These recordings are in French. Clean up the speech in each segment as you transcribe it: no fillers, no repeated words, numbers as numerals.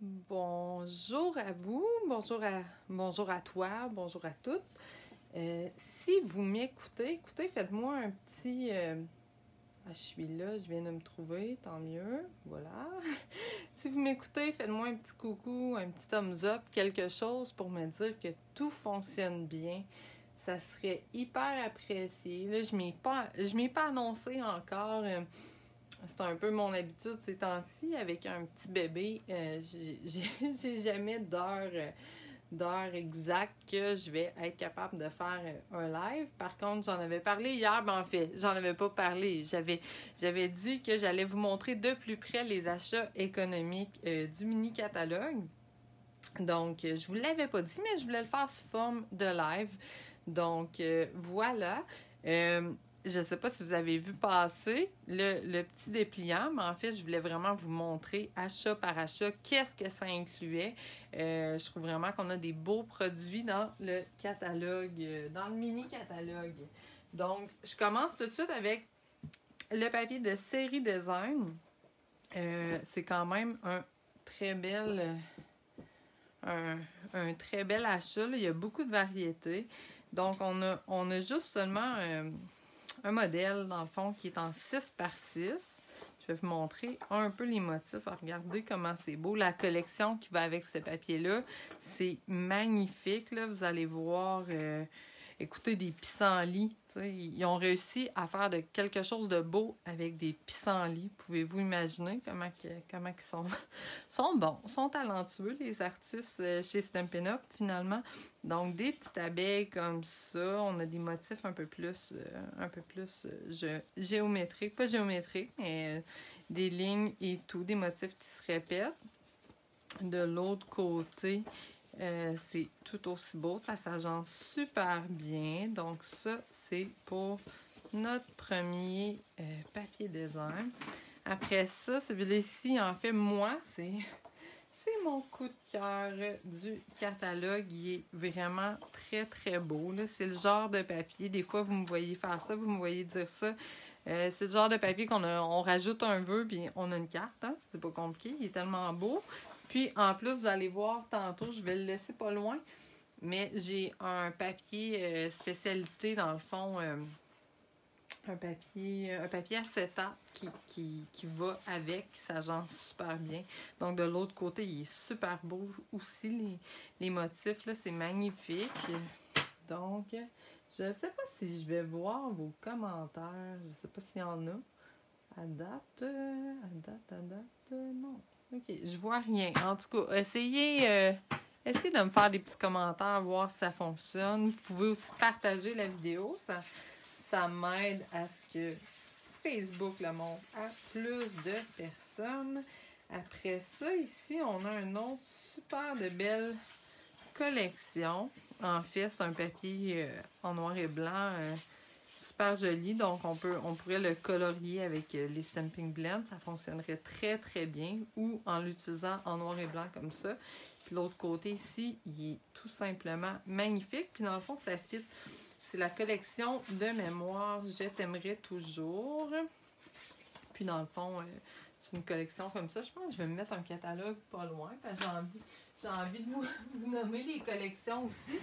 Bonjour à vous, bonjour à toi, bonjour à toutes. Si vous m'écoutez, faites-moi un petit... je suis là, je viens de me trouver, tant mieux, voilà. Si vous m'écoutez, faites-moi un petit coucou, un petit thumbs up, quelque chose pour me dire que tout fonctionne bien. Ça serait hyper apprécié. Là, je m'y ai pas annoncé encore. C'est un peu mon habitude ces temps-ci avec un petit bébé. J'ai jamais d'heure exacte que je vais être capable de faire un live. Par contre, j'en avais parlé hier, mais en fait, j'en avais pas parlé. J'avais dit que j'allais vous montrer de plus près les achats économiques du mini-catalogue. Donc, je vous l'avais pas dit, mais je voulais le faire sous forme de live. Donc, voilà. Je ne sais pas si vous avez vu passer le petit dépliant, mais en fait, je voulais vraiment vous montrer achat par achat, qu'est-ce que ça incluait. Je trouve vraiment qu'on a des beaux produits dans le catalogue, dans le mini-catalogue. Donc, je commence tout de suite avec le papier de série design. C'est quand même un très bel achat. Là. Il y a beaucoup de variétés. Donc, on a juste seulement... un modèle, dans le fond, qui est en 6 par 6. Je vais vous montrer un peu les motifs. Regardez comment c'est beau. La collection qui va avec ce papier-là, c'est magnifique. Là. Vous allez voir, écoutez, des pissenlits. Ils ont réussi à faire quelque chose de beau avec des pissenlits. Pouvez-vous imaginer comment ils sont bons, sont talentueux, les artistes chez Stampin' Up, finalement. Donc, des petites abeilles comme ça. On a des motifs un peu plus géométriques. Pas géométriques, mais des lignes et tout. Des motifs qui se répètent. De l'autre côté, c'est tout aussi beau. Ça s'agence super bien. Donc, ça, c'est pour notre premier papier design. Après ça, celui-ci, en fait, moi, c'est mon coup de cœur du catalogue. Il est vraiment très, très beau. C'est le genre de papier. Des fois, vous me voyez faire ça, vous me voyez dire ça. C'est le genre de papier on rajoute un vœu puis on a une carte. Hein? C'est pas compliqué. Il est tellement beau. Puis, en plus, vous allez voir tantôt, je vais le laisser pas loin, mais j'ai un papier spécialité, dans le fond, un papier acétate qui va avec, qui s'agence super bien. Donc, de l'autre côté, il est super beau aussi, les motifs, là, c'est magnifique. Donc, je ne sais pas si je vais voir vos commentaires, je ne sais pas s'il y en a. À date, non. OK, je vois rien. En tout cas, essayez de me faire des petits commentaires, voir si ça fonctionne. Vous pouvez aussi partager la vidéo. Ça m'aide à ce que Facebook le montre à plus de personnes. Après ça, ici, on a une autre super de belle collection. En fait, c'est un papier en noir et blanc super joli. Donc, on pourrait le colorier avec les Stampin' Blend. Ça fonctionnerait très, très bien. Ou en l'utilisant en noir et blanc comme ça. Puis l'autre côté ici, il est tout simplement magnifique. Puis dans le fond, ça fit. C'est la collection de mémoire Je t'aimerai toujours. Puis dans le fond, c'est une collection comme ça. Je pense que je vais me mettre un catalogue pas loin. Parce que j'ai envie de vous nommer les collections aussi.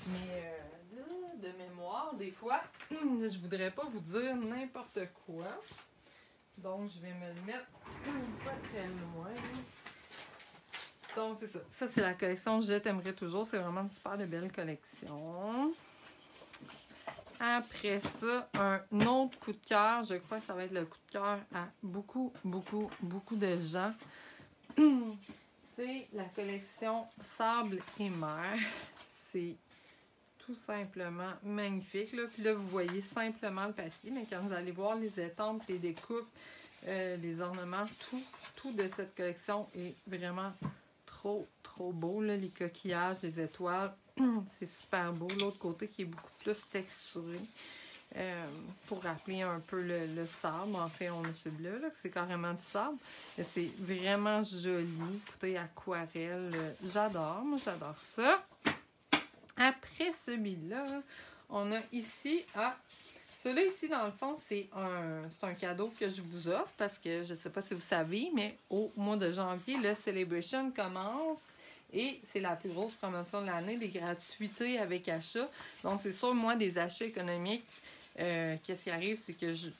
Mais de mémoire, des fois, je voudrais pas vous dire n'importe quoi. Donc, je vais me le mettre pas très loin. Donc, c'est ça. Ça, c'est la collection Je t'aimerai toujours. C'est vraiment une super de belle collection. Après ça, un autre coup de cœur. Je crois que ça va être le coup de cœur à beaucoup, beaucoup, beaucoup de gens. C'est la collection Sable et Mer. C'est tout simplement magnifique. Là. Puis là, vous voyez simplement le papier, mais quand vous allez voir les étampes, les découpes, les ornements, tout de cette collection est vraiment trop, trop beau. Là. Les coquillages, les étoiles, c'est super beau. L'autre côté qui est beaucoup plus texturé. Pour rappeler un peu le sable. En fait, on a celui-là, là, c'est carrément du sable. C'est vraiment joli. Écoutez, aquarelle. J'adore. Moi, j'adore ça. Après celui-là, on a ici Celui-là ici, dans le fond, c'est un cadeau que je vous offre parce que je ne sais pas si vous savez, mais au mois de janvier, le Celebration commence et c'est la plus grosse promotion de l'année, des gratuités avec achat. Donc, c'est sûr, moi, des achats économiques, qu'est-ce qui arrive, c'est que je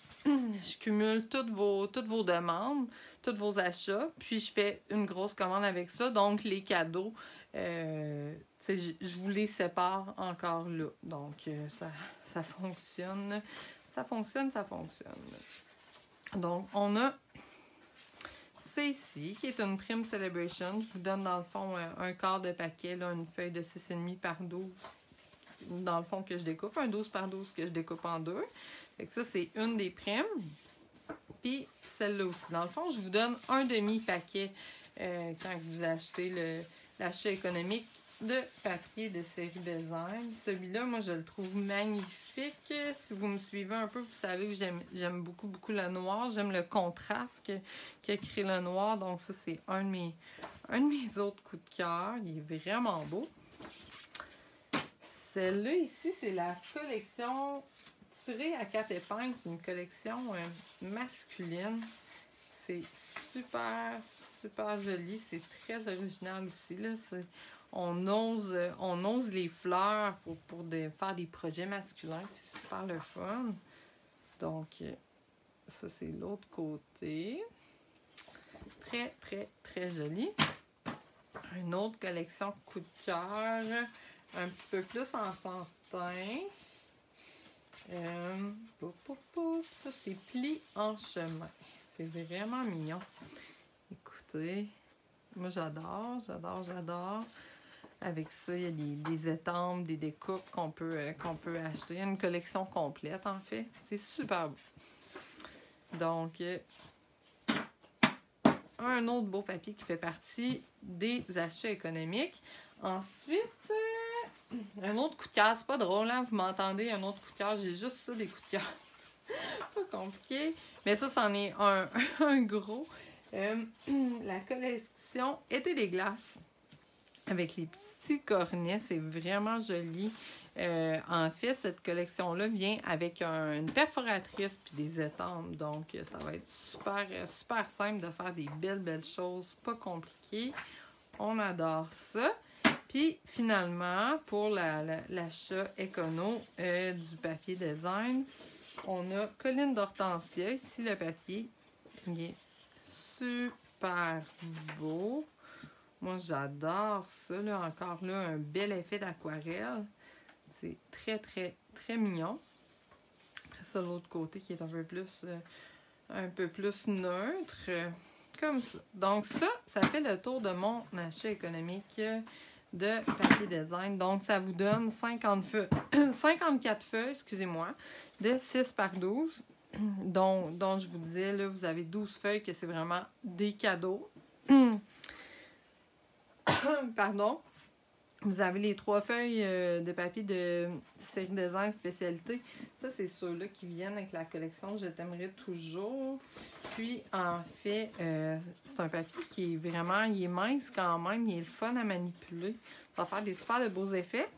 cumule toutes vos demandes, tous vos achats, puis je fais une grosse commande avec ça. Donc, les cadeaux, je vous les sépare encore là. Donc, ça fonctionne. Ça fonctionne. Donc, on a ça ici, qui est une prime Celebration. Je vous donne, dans le fond, un quart de paquet, là, une feuille de 6,5 par 12. Dans le fond, que je découpe. Un 12 par 12 que je découpe en deux. Fait que ça, c'est une des primes. Puis, celle-là aussi. Dans le fond, je vous donne un demi-paquet quand vous achetez l'achat économique de papier de série design. Celui-là, moi, je le trouve magnifique. Si vous me suivez un peu, vous savez que j'aime beaucoup le noir. J'aime le contraste que crée le noir. Donc, ça, c'est un de mes autres coups de cœur. Il est vraiment beau. Celle-là, ici, c'est la collection tirée à 4 épingles. C'est une collection masculine. C'est super joli. C'est très original aussi, là. On ose les fleurs pour faire des projets masculins. C'est super le fun. Donc, ça, c'est l'autre côté. Très joli. Une autre collection coup de cœur. Un petit peu plus enfantin. Ça, c'est pli en chemin. C'est vraiment mignon. Écoutez, moi, j'adore. Avec ça, il y a des étampes, des découpes qu'on peut acheter. Il y a une collection complète, en fait. C'est super beau. Donc, un autre beau papier qui fait partie des achats économiques. Ensuite, un autre coup de cœur. C'est pas drôle, hein? Vous m'entendez? Un autre coup de cœur. J'ai juste ça, des coups de cœur. Pas compliqué. Mais ça, c'en est un gros. La collection Été des glaces. Avec les petits cornets. C'est vraiment joli. En fait, cette collection-là vient avec une perforatrice puis des étampes. Donc, ça va être super simple de faire des belles choses. Pas compliqué. On adore ça. Puis, finalement, pour l'achat écono du papier design, on a Colline d'Hortensia. Ici, le papier, il est super beau. Moi, j'adore ça. Là, encore là, un bel effet d'aquarelle. C'est très mignon. Après ça, l'autre côté qui est un peu plus neutre. Comme ça. Donc, ça fait le tour de mon achat économique de papier design. Donc, ça vous donne 54 feuilles, excusez-moi, de 6 par 12. Dont je vous disais, là, vous avez 12 feuilles que c'est vraiment des cadeaux. Pardon. Vous avez les 3 feuilles de papier de série design spécialité. Ça, c'est ceux-là qui viennent avec la collection Je t'aimerai toujours. Puis, en fait, c'est un papier qui est vraiment, il est mince quand même. Il est le fun à manipuler. Ça va faire des super de beaux effets.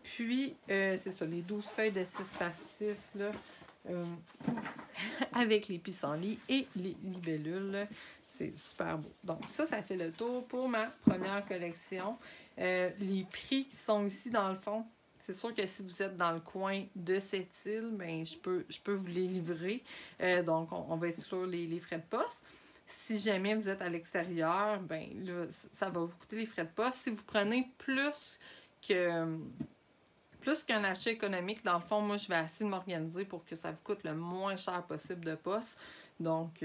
Puis, c'est ça, les 12 feuilles de 6 par 6, là, avec les pissenlits et les libellules. C'est super beau. Donc, ça fait le tour pour ma première collection. Les prix qui sont ici dans le fond, c'est sûr que si vous êtes dans le coin de cette île, ben, je peux vous les livrer. Donc, on va exclure les frais de poste. Si jamais vous êtes à l'extérieur, ben là, ça va vous coûter les frais de poste. Si vous prenez plus qu'un achat économique, dans le fond, moi, je vais essayer de m'organiser pour que ça vous coûte le moins cher possible de poste. Donc,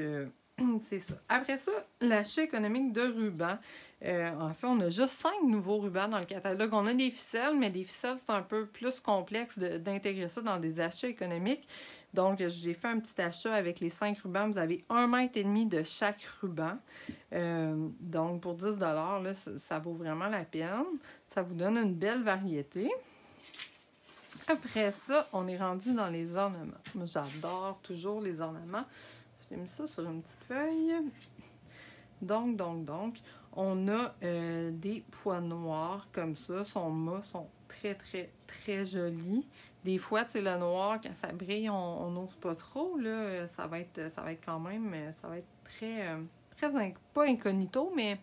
c'est ça. Après ça, l'achat économique de rubans. En fait, on a juste 5 nouveaux rubans dans le catalogue. On a des ficelles, mais des ficelles, c'est un peu plus complexe d'intégrer ça dans des achats économiques. Donc, j'ai fait un petit achat avec les 5 rubans. Vous avez 1,5 m de chaque ruban. Donc, pour 10 $, là, ça vaut vraiment la peine. Ça vous donne une belle variété. Après ça, on est rendu dans les ornements. Moi, j'adore toujours les ornements. J'ai mis ça sur une petite feuille. Donc, on a des pois noirs comme ça. Son mât sont très jolis. des fois, tu sais, le noir, quand ça brille, on n'ose pas trop, là. Ça va être quand même, ça va être pas incognito, mais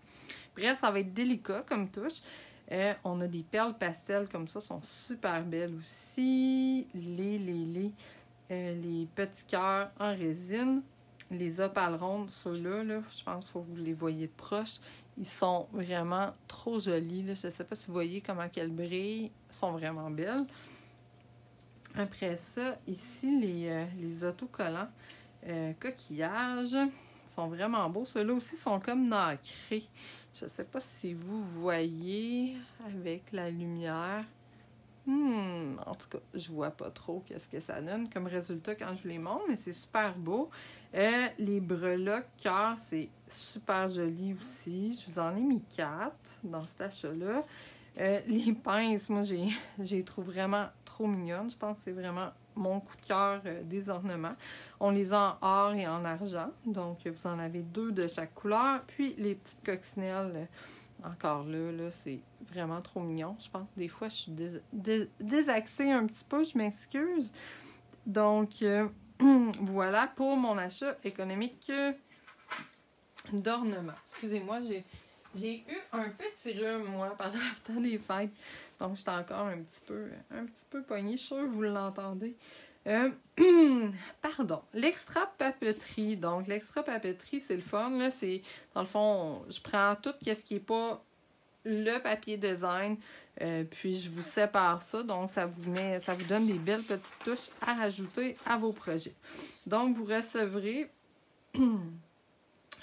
bref, ça va être délicat comme touche. On a des perles pastel comme ça, sont super belles aussi. Les petits cœurs en résine. Les opales rondes, ceux-là, là, je pense qu'il faut que vous les voyez de proche. Ils sont vraiment trop jolis. Là. Je ne sais pas si vous voyez comment elles brillent. Elles sont vraiment belles. Après ça, ici, les autocollants coquillages sont vraiment beaux. Ceux-là aussi sont comme nacrés. Je ne sais pas si vous voyez avec la lumière. En tout cas, je vois pas trop qu'est-ce que ça donne comme résultat quand je les montre, mais c'est super beau. Les breloques cœur, c'est super joli aussi. Je vous en ai mis 4 dans cet achat-là. Les pinces, moi, je les trouve vraiment trop mignonnes. Je pense que c'est vraiment mon coup de cœur des ornements. On les a en or et en argent. Donc, vous en avez 2 de chaque couleur. Puis, les petites coccinelles, encore là, c'est vraiment trop mignon. Je pense que des fois, je suis désaxée un petit peu. Je m'excuse. Donc, voilà pour mon achat économique d'ornements. Excusez-moi, j'ai eu un petit rhume, moi, pendant le temps des fêtes. Donc, j'étais encore un petit peu poignée. Je suis sûre que vous l'entendez. Pardon. L'extra papeterie. Donc, l'extra papeterie, c'est le fun. Là, c'est, dans le fond, je prends tout ce qui n'est pas le papier design, puis je vous sépare ça. Donc, ça vous donne des belles petites touches à rajouter à vos projets. Donc, vous recevrez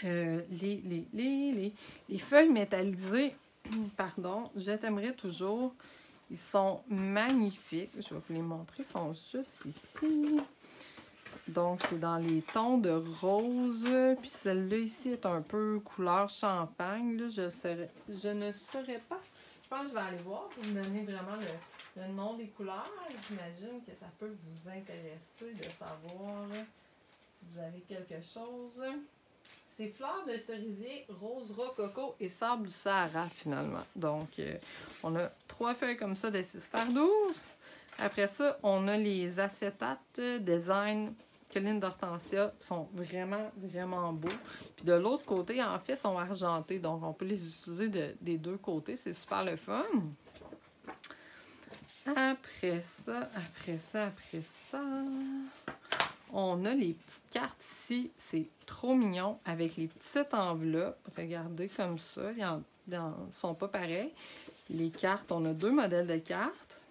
les feuilles métallisées. Pardon, je t'aimerais toujours. Ils sont magnifiques. Je vais vous les montrer. Ils sont juste ici. Donc, c'est dans les tons de rose. Puis celle-là ici est un peu couleur champagne. Là, je ne saurais pas. Je pense que je vais aller voir pour vous donner vraiment le nom des couleurs. J'imagine que ça peut vous intéresser de savoir si vous avez quelque chose. C'est fleurs de cerisier, rose rococo et sable du Sahara, finalement. Donc, on a 3 feuilles comme ça de 6x12. Après ça, on a les acétates design Colline d'Hortensia. Sont vraiment, vraiment beaux. Puis de l'autre côté, en fait, sont argentés. Donc, on peut les utiliser des 2 côtés. C'est super le fun. Après ça, on a les petites cartes ici. C'est trop mignon avec les petites enveloppes. Regardez comme ça. Ils ne sont pas pareils. Les cartes, on a 2 modèles de cartes.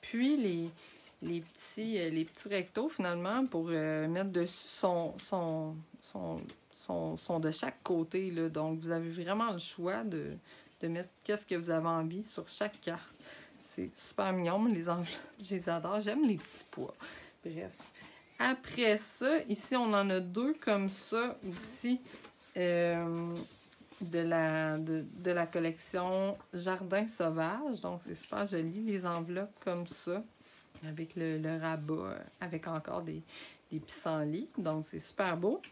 Puis les petits rectos, finalement, pour mettre dessus sont de chaque côté. Là. Donc, vous avez vraiment le choix de mettre qu'est-ce que vous avez envie sur chaque carte. C'est super mignon. Les enveloppes, je les adore. J'aime les petits pois. Bref. Après ça, ici, on en a 2 comme ça aussi de la collection Jardin Sauvage. Donc, c'est super joli, les enveloppes comme ça, avec le rabat, avec encore des pissenlits. Donc, c'est super beau.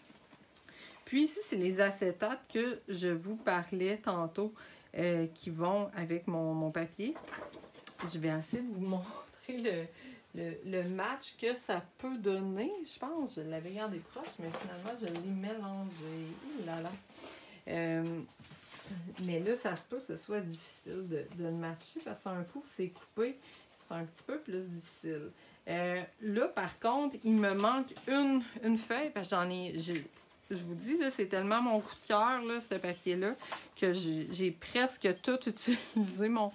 Puis ici, c'est les acétates que je vous parlais tantôt qui vont avec mon papier. Je vais essayer de vous montrer le match que ça peut donner. Je pense que je l'avais gardé proche, mais finalement, je l'ai mélangé. Là, là. Mais là, ça se peut que ce soit difficile de le matcher parce qu'un coup, c'est coupé. C'est un petit peu plus difficile. Là, par contre, il me manque une feuille parce que je vous dis, là, c'est tellement mon coup de cœur, là, ce papier-là, que j'ai presque tout utilisé mon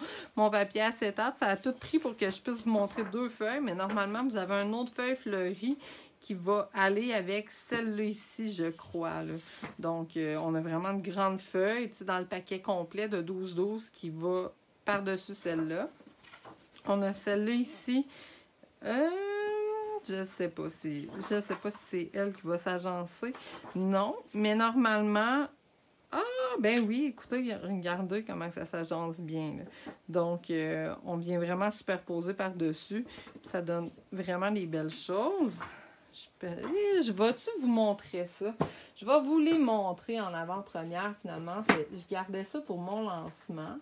papier acétate. Ça a tout pris pour que je puisse vous montrer 2 feuilles, mais normalement, vous avez une autre feuille fleurie qui va aller avec celle-là ici, je crois. Là. Donc, on a vraiment de grandes feuilles, tu sais, dans le paquet complet de 12-12 qui va par-dessus celle-là. On a celle-là ici. Je sais pas si c'est elle qui va s'agencer. Non, mais normalement... Ah, ben oui, écoutez, regardez comment ça s'agence bien. Là. Donc, on vient vraiment superposer par-dessus. Ça donne vraiment des belles choses. Je vais-tu vous montrer ça? Je vais vous les montrer en avant-première, finalement. Je gardais ça pour mon lancement.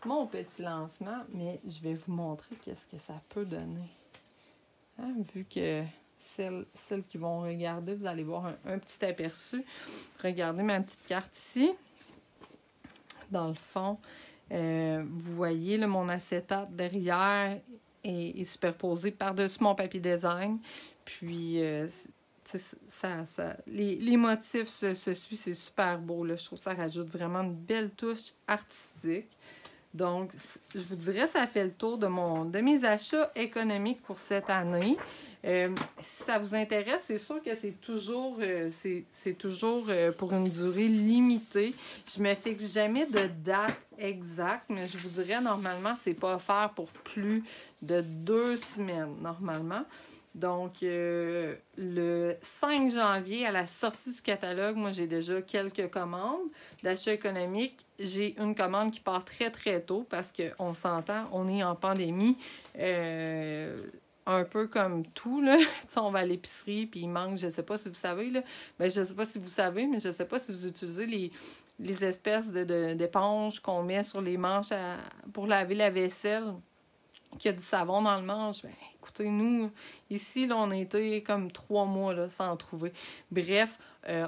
Mon petit lancement, mais je vais vous montrer qu'est-ce que ça peut donner. Hein, vu que celles qui vont regarder, vous allez voir un petit aperçu. Regardez ma petite carte ici. Dans le fond, vous voyez là, mon acétate derrière est superposé par-dessus mon papier design. Puis, les motifs se suivent, c'est super beau. Là. Je trouve que ça rajoute vraiment une belle touche artistique. Donc, je vous dirais, ça fait le tour de mes achats économiques pour cette année. Si ça vous intéresse, c'est sûr que c'est toujours pour une durée limitée. Je ne me fixe jamais de date exacte, mais je vous dirais, normalement, c'est pas offert pour plus de 2 semaines, normalement. Donc, le 5 janvier, à la sortie du catalogue, moi, j'ai déjà quelques commandes d'achat économique. J'ai une commande qui part très, très tôt parce qu'on s'entend, on est en pandémie. Un peu comme tout, là. On va à l'épicerie, puis il manque, je sais pas si vous savez, là. Ben, je sais pas si vous savez, mais je sais pas si vous utilisez les espèces d'éponges qu'on met sur les manches pour laver la vaisselle, qu'il y a du savon dans le manche. Ben, écoutez, nous, ici, là, on a été comme 3 mois là, sans en trouver. Bref,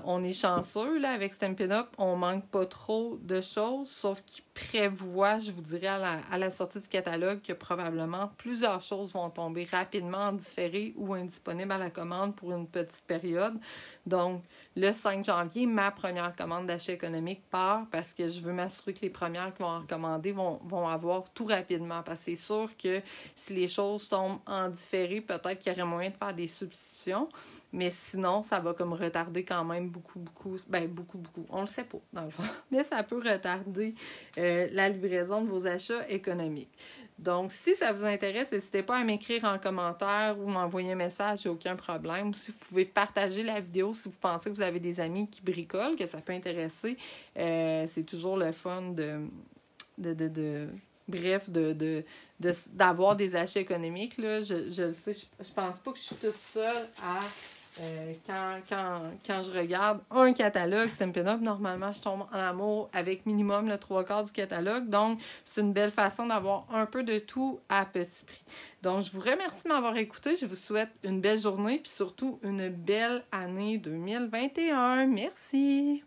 on est chanceux là, avec Stampin' Up. On manque pas trop de choses, sauf qu'il prévoit, je vous dirais, à la sortie du catalogue, que probablement plusieurs choses vont tomber rapidement en différé ou indisponibles à la commande pour une petite période. Donc, le 5 janvier, ma première commande d'achat économique part parce que je veux m'assurer que les premières qui vont en recommander vont avoir tout rapidement. Parce que c'est sûr que si les choses tombent en différé, peut-être qu'il y aurait moyen de faire des substitutions. Mais sinon, ça va comme retarder quand même beaucoup. On le sait pas, dans le fond. Mais ça peut retarder la livraison de vos achats économiques. Donc, si ça vous intéresse, n'hésitez pas à m'écrire en commentaire ou m'envoyer un message, il n'y a aucun problème. Ou si vous pouvez partager la vidéo, si vous pensez que vous avez des amis qui bricolent, que ça peut intéresser, c'est toujours le fun d'avoir des achats économiques. Là. Je le sais, je pense pas que je suis toute seule à... quand je regarde un catalogue Stampin' Up, normalement, je tombe en amour avec minimum le 3/4 du catalogue. Donc, c'est une belle façon d'avoir un peu de tout à petit prix. Donc, je vous remercie de m'avoir écouté. Je vous souhaite une belle journée puis surtout une belle année 2021. Merci!